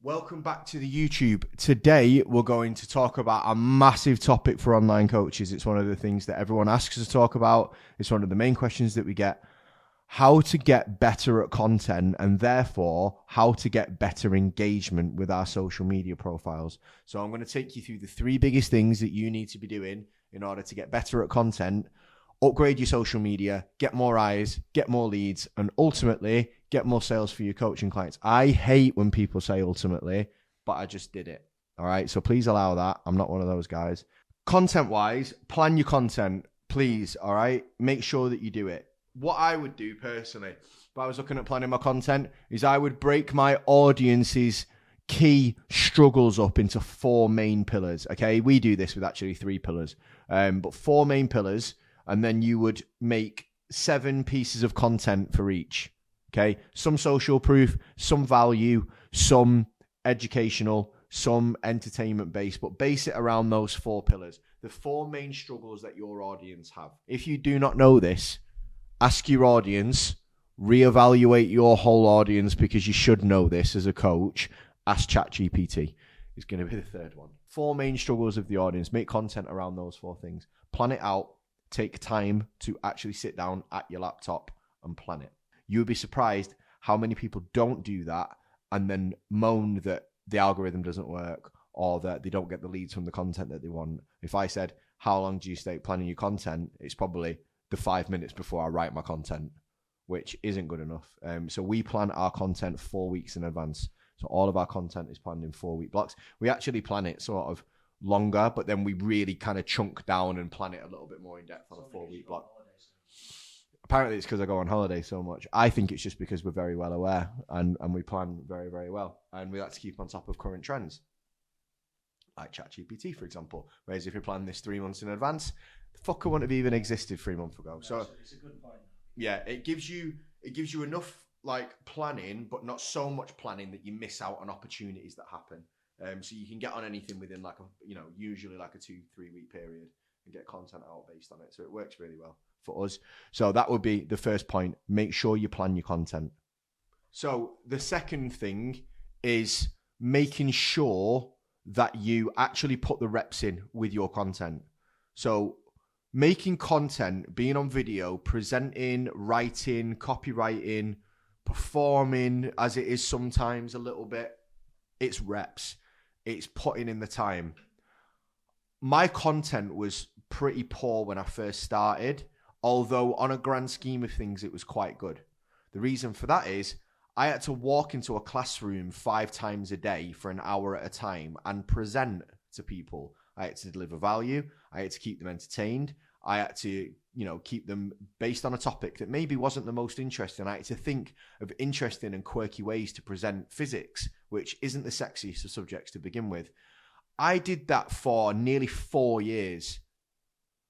Welcome back to the YouTube. Today, we're going to talk about a massive topic for online coaches. It's one of the things that everyone asks us to talk about. It's one of the main questions that we get. How to get better at content and therefore how to get better engagement with our social media profiles. So I'm going to take you through the three biggest things that you need to be doing in order to get better at content, upgrade your social media, get more eyes, get more leads, and ultimately get more sales for your coaching clients. I hate when people say ultimately, but I just did it. All right. So please allow that. I'm not one of those guys. Content wise, plan your content, please. All right. Make sure that you do it. What I would do personally, if I was looking at planning my content, is I would break my audience's key struggles up into four main pillars. Okay. We do this with actually three pillars, but four main pillars. And then you would make 7 pieces of content for each. Okay. Some social proof, some value, some educational, some entertainment based, but base it around those 4 pillars. The 4 main struggles that your audience have. If you do not know this, ask your audience, reevaluate your whole audience because you should know this as a coach. Ask ChatGPT. It's going to be the third one. 4 main struggles of the audience. Make content around those 4 things. Plan it out. Take time to actually sit down at your laptop and plan it. You'll be surprised how many people don't do that and then moan that the algorithm doesn't work or that they don't get the leads from the content that they want. If I said, how long do you stay planning your content? It's probably the 5 minutes before I write my content, which isn't good enough. So we plan our content 4 weeks in advance. So all of our content is planned in 4-week blocks. We actually plan it sort of longer, but then we really kind of chunk down and plan it a little bit more in depth on a 4-week block. Apparently it's because I go on holiday so much. I think it's just because we're very well aware and we plan very, very well. And we like to keep on top of current trends. Like ChatGPT, for example. Whereas if you plan this 3 months in advance, the fucker wouldn't have even existed 3 months ago. No, so it's a good point. Yeah, it gives you enough like planning, but not so much planning that you miss out on opportunities that happen. So you can get on anything within like usually like a 2-3 week period and get content out based on it. So it works really well for us. So that would be the first point. Make sure you plan your content. So the second thing is making sure that you actually put the reps in with your content. So making content, being on video, presenting, writing, copywriting, performing as it is sometimes a little bit, it's reps. It's putting in the time. My content was pretty poor when I first started, although on a grand scheme of things, it was quite good. The reason for that is I had to walk into a classroom 5 times a day for an hour at a time and present to people. I had to deliver value. I had to keep them entertained. I had to, keep them based on a topic that maybe wasn't the most interesting. I had to think of interesting and quirky ways to present physics, which isn't the sexiest of subjects to begin with. I did that for nearly 4 years.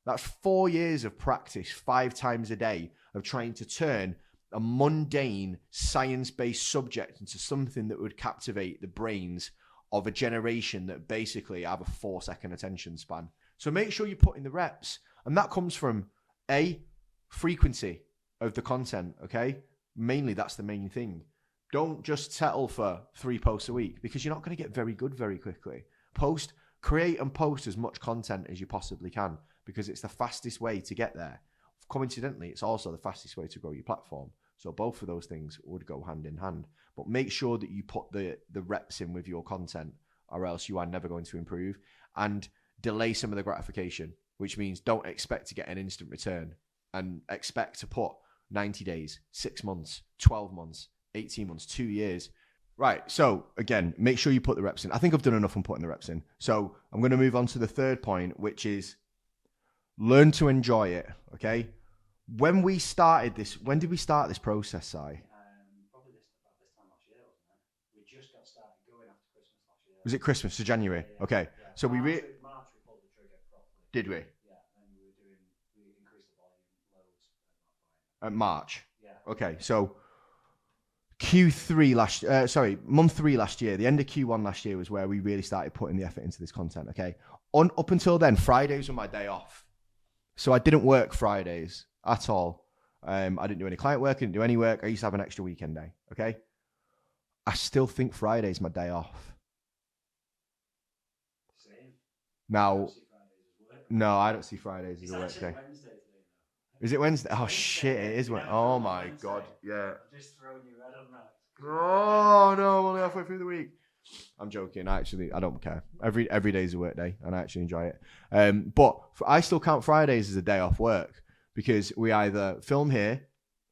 That's 4 years of practice, 5 times a day, of trying to turn a mundane science-based subject into something that would captivate the brains of a generation that basically have a 4-second attention span. So make sure you put in the reps. And that comes from frequency of the content, okay? Mainly that's the main thing. Don't just settle for 3 posts a week because you're not going to get very good very quickly. Create and post as much content as you possibly can because it's the fastest way to get there. Coincidentally, it's also the fastest way to grow your platform. So both of those things would go hand in hand. But make sure that you put the reps in with your content or else you are never going to improve. And delay some of the gratification, which means don't expect to get an instant return and expect to put 90 days, 6 months, 12 months, 18 months, 2 years. Right. So again, make sure you put the reps in. I think I've done enough on putting the reps in. So I'm going to move on to the third point, which is learn to enjoy it. Okay. When did we start this process, Si? Probably about this time last year, wasn't it? We just got started going after Christmas last year. Was it Christmas? So January? Yeah. Okay. Yeah. So March we pulled the trigger properly. Did we? Yeah. And we increased the volume loads at that point. At March? Yeah. Okay. So month 3 last year, the end of Q1 last year was where we really started putting the effort into this content. Okay. Up until then, Fridays were my day off. So I didn't work Fridays at all. I didn't do any client work. I didn't do any work. I used to have an extra weekend day. Okay. I still think Friday's my day off. Same. Now, See Fridays as work. no, I don't see Fridays as It's a work actually day. Wednesday today, though. Is it Wednesday? Oh, Wednesday. shit, it is Yeah, Wednesday. I'm Oh, on my Wednesday. God. Yeah. I'm just throwing you red on that. Oh, no, I'm only halfway through the week. I'm joking. I don't care. Every day is a work day, and I actually enjoy it. But I still count Fridays as a day off work because we either film here,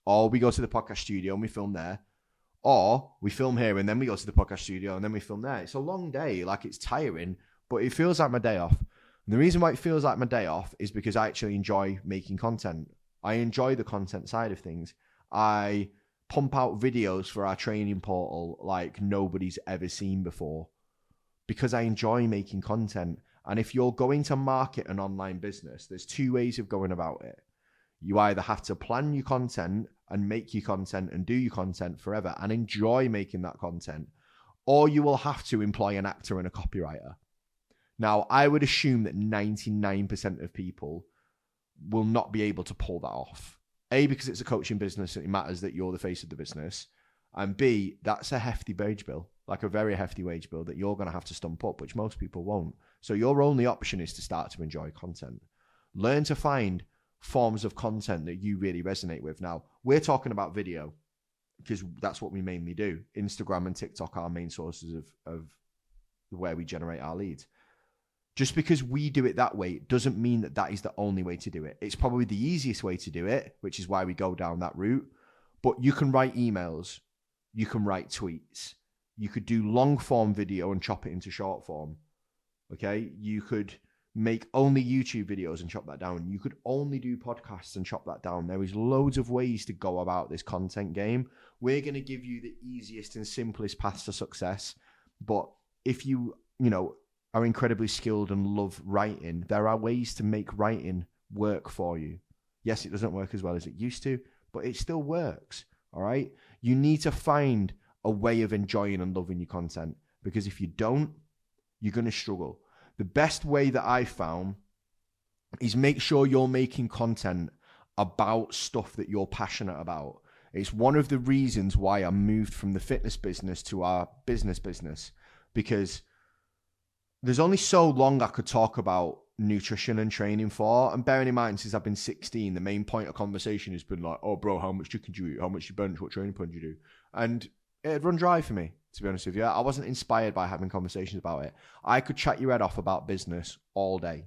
or we go to the podcast studio and we film there, or we film here and then we go to the podcast studio and then we film there. It's a long day, like it's tiring, but it feels like my day off. And the reason why it feels like my day off is because I actually enjoy making content. I enjoy the content side of things. I pump out videos for our training portal like nobody's ever seen before because I enjoy making content. And if you're going to market an online business, there's two ways of going about it. You either have to plan your content and make your content and do your content forever and enjoy making that content, or you will have to employ an actor and a copywriter. Now, I would assume that 99% of people will not be able to pull that off. A, because it's a coaching business and it matters that you're the face of the business. And B, that's a hefty wage bill, like a very hefty wage bill that you're going to have to stump up, which most people won't. So your only option is to start to enjoy content. Learn to find forms of content that you really resonate with. Now, we're talking about video because that's what we mainly do. Instagram and TikTok are our main sources of where we generate our leads. Just because we do it that way doesn't mean that that is the only way to do it. It's probably the easiest way to do it, which is why we go down that route. But you can write emails. You can write tweets. You could do long form video and chop it into short form. Okay? You could make only YouTube videos and chop that down. You could only do podcasts and chop that down. There is loads of ways to go about this content game. We're going to give you the easiest and simplest path to success. But if you are incredibly skilled and love writing, there are ways to make writing work for you. Yes, it doesn't work as well as it used to, but it still works. All right? You need to find a way of enjoying and loving your content, because if you don't, you're going to struggle. The best way that I found is make sure you're making content about stuff that you're passionate about. It's one of the reasons why I moved from the fitness business to our business, because there's only so long I could talk about nutrition and training for. And bearing in mind, since I've been 16, the main point of conversation has been like, oh, bro, how much chicken do you eat? How much you bench? What training plan do you do? And it'd run dry for me, to be honest with you. I wasn't inspired by having conversations about it. I could chat your head off about business all day.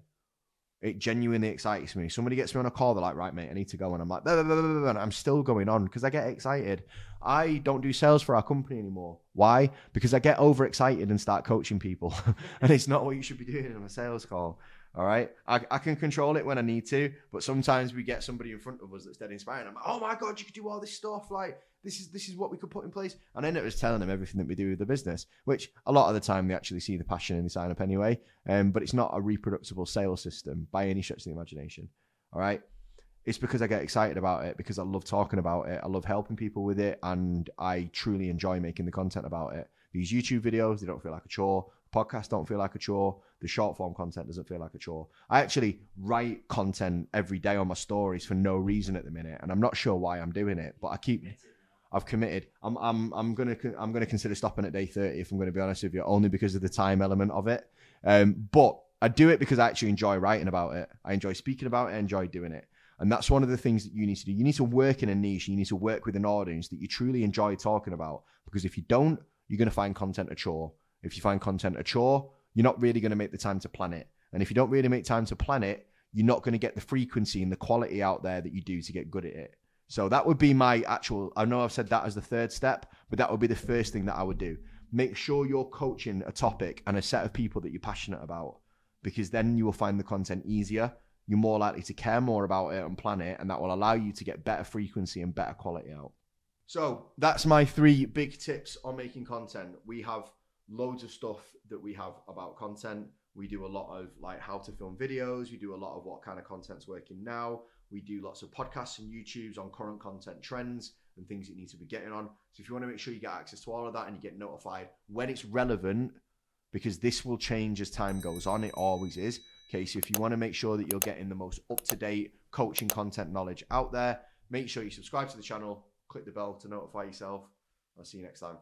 It genuinely excites me. Somebody gets me on a call, they're like, right, mate, I need to go. And I'm like, blah, blah, blah, blah, and I'm still going on because I get excited. I don't do sales for our company anymore. Why? Because I get overexcited and start coaching people. And it's not what you should be doing on a sales call. All right. I can control it when I need to, but sometimes we get somebody in front of us that's dead inspiring. I'm like, oh my God, you could do all this stuff. Like, this is what we could put in place. And I end up just telling them everything that we do with the business, which a lot of the time they actually see the passion and they sign up anyway. But it's not a reproducible sales system by any stretch of the imagination. All right. It's because I get excited about it, because I love talking about it. I love helping people with it. And I truly enjoy making the content about it. These YouTube videos, they don't feel like a chore. Podcasts don't feel like a chore. The short form content doesn't feel like a chore. I actually write content every day on my stories for no reason at the minute, and I'm not sure why I'm doing it, but I've committed. I'm gonna consider stopping at day 30 if I'm going to be honest with you, only because of the time element of it. But I do it because I actually enjoy writing about it. I enjoy speaking about it. I enjoy doing it. And that's one of the things that you need to do. You need to work in a niche. You need to work with an audience that you truly enjoy talking about, because if you don't, you're going to find content a chore. If you find content a chore, you're not really going to make the time to plan it. And if you don't really make time to plan it, you're not going to get the frequency and the quality out there that you do to get good at it. So that would be my actual, I know I've said that as the third step, but that would be the first thing that I would do. Make sure you're coaching a topic and a set of people that you're passionate about, because then you will find the content easier. You're more likely to care more about it and plan it, and that will allow you to get better frequency and better quality out. So that's my 3 big tips on making content. We have loads of stuff that we have about content. We do a lot of like how to film videos. We do a lot of what kind of content's working now. We do lots of podcasts and YouTubes on current content trends and things you need to be getting on. So if you want to make sure you get access to all of that and you get notified when it's relevant, because this will change as time goes on. It always is. Okay, so if you want to make sure that you're getting the most up-to-date coaching content knowledge out there, make sure you subscribe to the channel, click the bell to notify yourself. I'll see you next time.